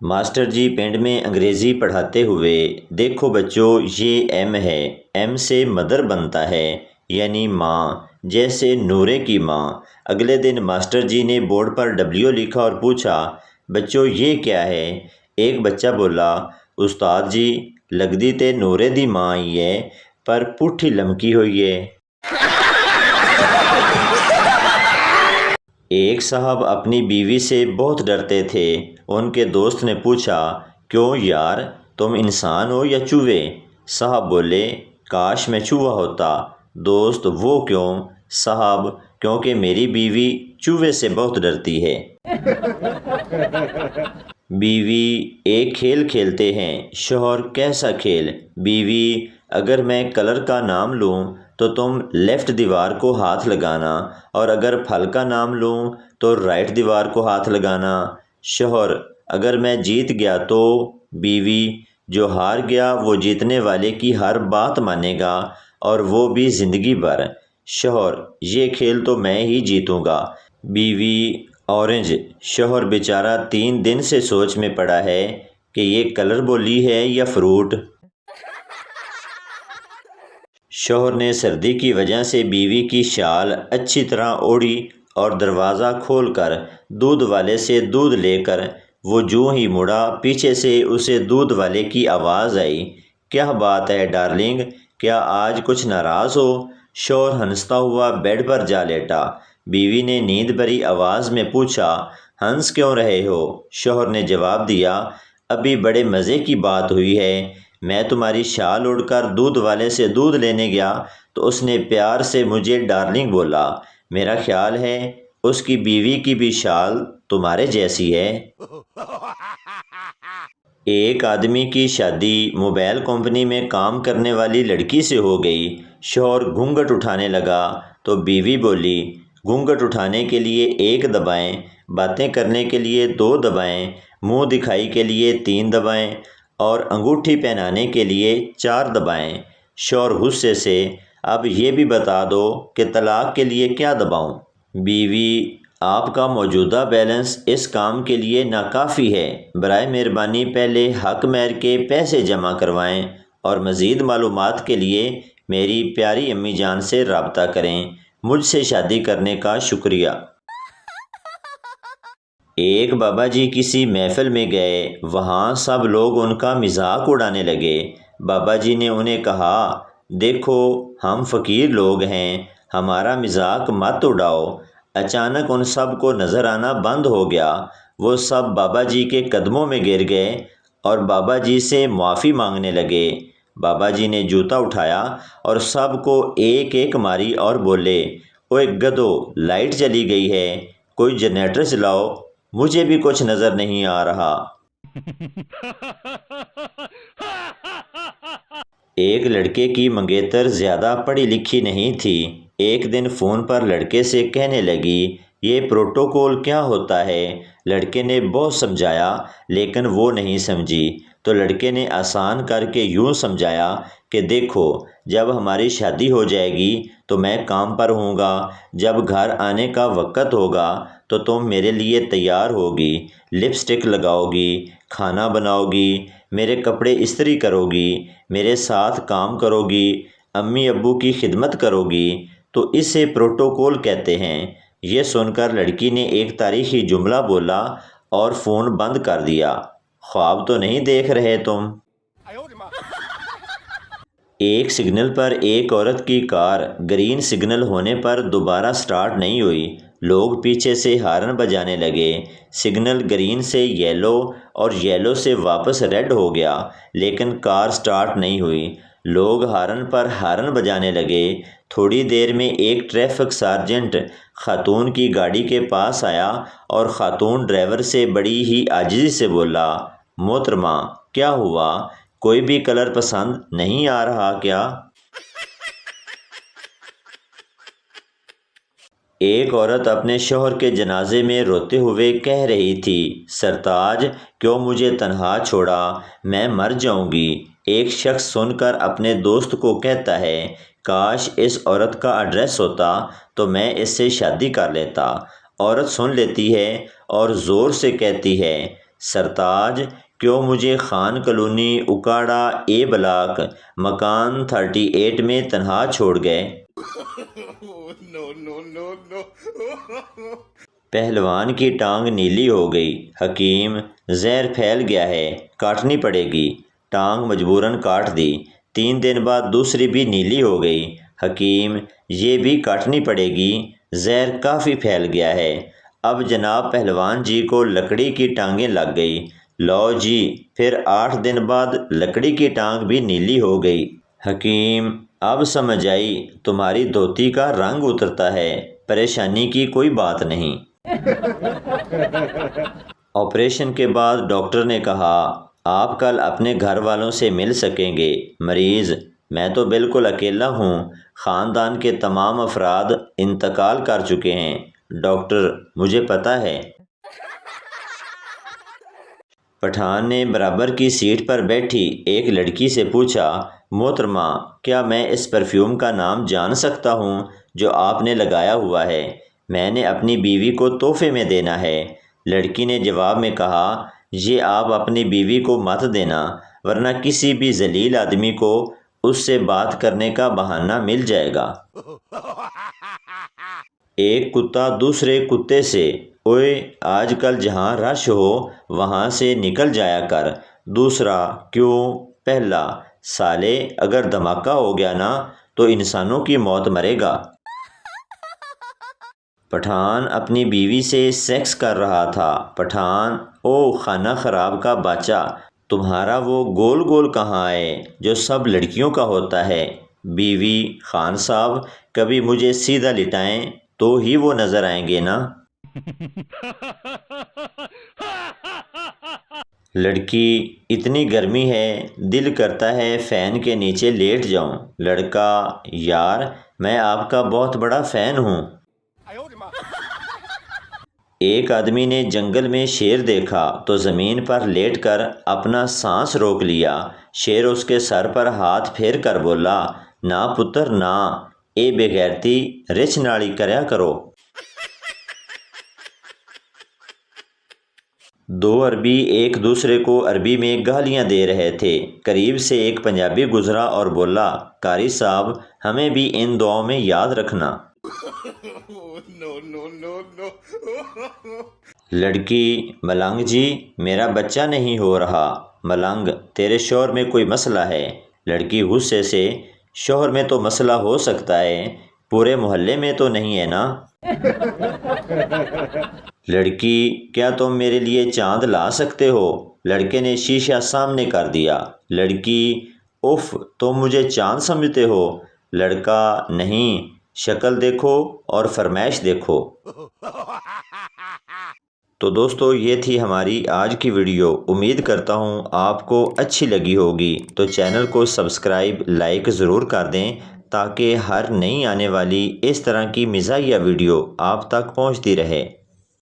Master جی پنڈ میں انگریزی پڑھاتے ہوئے، دیکھو بچوں یہ ایم ہے، ایم سے مدر بنتا ہے یعنی ماں، جیسے نورے کی ماں۔ اگلے دن ماسٹر جی نے بورڈ پر ڈبلیو لکھا اور پوچھا بچوں یہ کیا ہے؟ ایک بچہ بولا استاد جی لگدی تے نورے دی ماں ہی ہے پر پٹھی لمکی ہوئی ہے۔ ایک صاحب اپنی بیوی سے بہت ڈرتے تھے۔ ان کے دوست نے پوچھا کیوں یار تم انسان ہو یا چوہے؟ صاحب بولے کاش میں چوہا ہوتا۔ دوست وہ کیوں؟ صاحب کیونکہ میری بیوی چوہے سے بہت ڈرتی ہے۔ بیوی ایک کھیل کھیلتے ہیں۔ شوہر کیسا کھیل؟ بیوی اگر میں کلر کا نام لوں تو تم لیفٹ دیوار کو ہاتھ لگانا اور اگر پھل کا نام لوں تو رائٹ دیوار کو ہاتھ لگانا۔ شوہر اگر میں جیت گیا تو؟ بیوی جو ہار گیا وہ جیتنے والے کی ہر بات مانے گا اور وہ بھی زندگی بھر۔ شوہر یہ کھیل تو میں ہی جیتوں گا۔ بیوی اورنج۔ شوہر بیچارہ 3 دن سے سوچ میں پڑا ہے کہ یہ کلر بولی ہے یا فروٹ۔ شوہر نے سردی کی وجہ سے بیوی کی شال اچھی طرح اوڑھی اور دروازہ کھول کر دودھ والے سے دودھ لے کر وہ جوں ہی مڑا پیچھے سے اسے دودھ والے کی آواز آئی کیا بات ہے ڈارلنگ، کیا آج کچھ ناراض ہو؟ شوہر ہنستا ہوا بیڈ پر جا لیٹا۔ بیوی نے نیند بھری آواز میں پوچھا ہنس کیوں رہے ہو؟ شوہر نے جواب دیا ابھی بڑے مزے کی بات ہوئی ہے، میں تمہاری شال اڑ کر دودھ والے سے دودھ لینے گیا تو اس نے پیار سے مجھے ڈارلنگ بولا، میرا خیال ہے اس کی بیوی کی بھی شال تمہارے جیسی ہے۔ ایک آدمی کی شادی موبائل کمپنی میں کام کرنے والی لڑکی سے ہو گئی۔ شوہر گھونگھٹ اٹھانے لگا تو بیوی بولی گھونگھٹ اٹھانے کے لیے 1 دبائیں، باتیں کرنے کے لیے 2 دبائیں، منہ دکھائی کے لیے 3 دبائیں اور انگوٹھی پہنانے کے لیے 4 دبائیں۔ شوہر غصے سے اب یہ بھی بتا دو کہ طلاق کے لیے کیا دباؤں؟ بیوی آپ کا موجودہ بیلنس اس کام کے لیے ناکافی ہے، برائے مہربانی پہلے حق مہر کے پیسے جمع کروائیں اور مزید معلومات کے لیے میری پیاری امی جان سے رابطہ کریں، مجھ سے شادی کرنے کا شکریہ۔ ایک بابا جی کسی محفل میں گئے، وہاں سب لوگ ان کا مذاق اڑانے لگے۔ بابا جی نے انہیں کہا دیکھو ہم فقیر لوگ ہیں، ہمارا مذاق مت اڑاؤ۔ اچانک ان سب کو نظر آنا بند ہو گیا، وہ سب بابا جی کے قدموں میں گر گئے اور بابا جی سے معافی مانگنے لگے۔ بابا جی نے جوتا اٹھایا اور سب کو ایک ایک ماری اور بولے اوئے گدھو لائٹ چلی گئی ہے، کوئی جنریٹر چلاؤ، مجھے بھی کچھ نظر نہیں آ رہا۔ ایک لڑکے کی منگیتر زیادہ پڑھی لکھی نہیں تھی۔ ایک دن فون پر لڑکے سے کہنے لگی یہ پروٹوکول کیا ہوتا ہے؟ لڑکے نے بہت سمجھایا لیکن وہ نہیں سمجھی، تو لڑکے نے آسان کر کے یوں سمجھایا کہ دیکھو جب ہماری شادی ہو جائے گی تو میں کام پر ہوں گا، جب گھر آنے کا وقت ہوگا تو تم میرے لیے تیار ہوگی، لپسٹک لگاؤ گی، کھانا بناؤ گی، میرے کپڑے استری کرو گی، میرے ساتھ کام کرو گی، امی ابو کی خدمت کرو گی، تو اسے پروٹوکول کہتے ہیں۔ یہ سن کر لڑکی نے ایک تاریخی جملہ بولا اور فون بند کر دیا۔ خواب تو نہیں دیکھ رہے تم؟ ایک سگنل پر ایک عورت کی کار گرین سگنل ہونے پر دوبارہ سٹارٹ نہیں ہوئی، لوگ پیچھے سے ہارن بجانے لگے، سگنل گرین سے یلو اور یلو سے واپس ریڈ ہو گیا لیکن کار سٹارٹ نہیں ہوئی، لوگ ہارن پر ہارن بجانے لگے۔ تھوڑی دیر میں ایک ٹریفک سارجنٹ خاتون کی گاڑی کے پاس آیا اور خاتون ڈرائیور سے بڑی ہی عاجزی سے بولا محترمہ کیا ہوا، کوئی بھی کلر پسند نہیں آ رہا کیا؟ ایک عورت اپنے شوہر کے جنازے میں روتے ہوئے کہہ رہی تھی سرتاج کیوں مجھے تنہا چھوڑا، میں مر جاؤں گی۔ ایک شخص سن کر اپنے دوست کو کہتا ہے کاش اس عورت کا ایڈریس ہوتا تو میں اس سے شادی کر لیتا۔ عورت سن لیتی ہے اور زور سے کہتی ہے سرتاج کیوں مجھے Khan colony Okara a block مکان 38 میں تنہا چھوڑ گئے؟ پہلوان کی ٹانگ نیلی ہو گئی۔ حکیم زہر پھیل گیا ہے، کاٹنی پڑے گی۔ ٹانگ مجبوراً کاٹ دی۔ 3 دن بعد دوسری بھی نیلی ہو گئی۔ حکیم یہ بھی کاٹنی پڑے گی، زہر کافی پھیل گیا ہے۔ اب جناب پہلوان جی کو لکڑی کی ٹانگیں لگ گئی۔ لو جی پھر 8 دن بعد لکڑی کی ٹانگ بھی نیلی ہو گئی۔ حکیم اب سمجھ آئی تمہاری دھوتی کا رنگ اترتا ہے، پریشانی کی کوئی بات نہیں۔ آپریشن کے بعد ڈاکٹر نے کہا آپ کل اپنے گھر والوں سے مل سکیں گے۔ مریض میں تو بالکل اکیلا ہوں، خاندان کے تمام افراد انتقال کر چکے ہیں۔ ڈاکٹر مجھے پتہ ہے۔ پٹھان نے برابر کی سیٹ پر بیٹھی ایک لڑکی سے پوچھا محترمہ کیا میں اس پرفیوم کا نام جان سکتا ہوں جو آپ نے لگایا ہوا ہے؟ میں نے اپنی بیوی کو تحفے میں دینا ہے۔ لڑکی نے جواب میں کہا یہ آپ اپنی بیوی کو مت دینا ورنہ کسی بھی ذلیل آدمی کو اس سے بات کرنے کا بہانہ مل جائے گا۔ ایک کتا دوسرے کتے سے اوئے آج کل جہاں رش ہو وہاں سے نکل جایا کر۔ دوسرا کیوں؟ پہلا سالے اگر دھماکہ ہو گیا نا تو انسانوں کی موت مرے گا۔ پٹھان اپنی بیوی سے سیکس کر رہا تھا۔ پٹھان او خانہ خراب کا بچہ تمہارا وہ گول گول کہاں ہے جو سب لڑکیوں کا ہوتا ہے؟ بیوی خان صاحب کبھی مجھے سیدھا لٹائیں تو ہی وہ نظر آئیں گے نا۔ لڑکی اتنی گرمی ہے دل کرتا ہے فین کے نیچے لیٹ جاؤں۔ لڑکا یار میں آپ کا بہت بڑا فین ہوں۔ ایک آدمی نے جنگل میں شیر دیکھا تو زمین پر لیٹ کر اپنا سانس روک لیا۔ شیر اس کے سر پر ہاتھ پھیر کر بولا نا پتر نا، اے بے غیرتی رچھ ناڑی کریا کرو۔ 2 عربی ایک دوسرے کو عربی میں گالیاں دے رہے تھے۔ قریب سے ایک پنجابی گزرا اور بولا قاری صاحب ہمیں بھی ان دعاؤں میں یاد رکھنا۔ لڑکی ملنگ جی میرا بچہ نہیں ہو رہا۔ ملنگ تیرے شوہر میں کوئی مسئلہ ہے؟ لڑکی غصے سے شوہر میں تو مسئلہ ہو سکتا ہے، پورے محلے میں تو نہیں ہے نا۔ لڑکی کیا تم میرے لیے چاند لا سکتے ہو؟ لڑکے نے شیشہ سامنے کر دیا۔ لڑکی اف تم مجھے چاند سمجھتے ہو؟ لڑکا نہیں، شکل دیکھو اور فرمائش دیکھو۔ تو دوستو یہ تھی ہماری آج کی ویڈیو، امید کرتا ہوں آپ کو اچھی لگی ہوگی۔ تو چینل کو سبسکرائب لائک ضرور کر دیں تاکہ ہر نئی آنے والی اس طرح کی مزاحیہ ویڈیو آپ تک پہنچتی رہے۔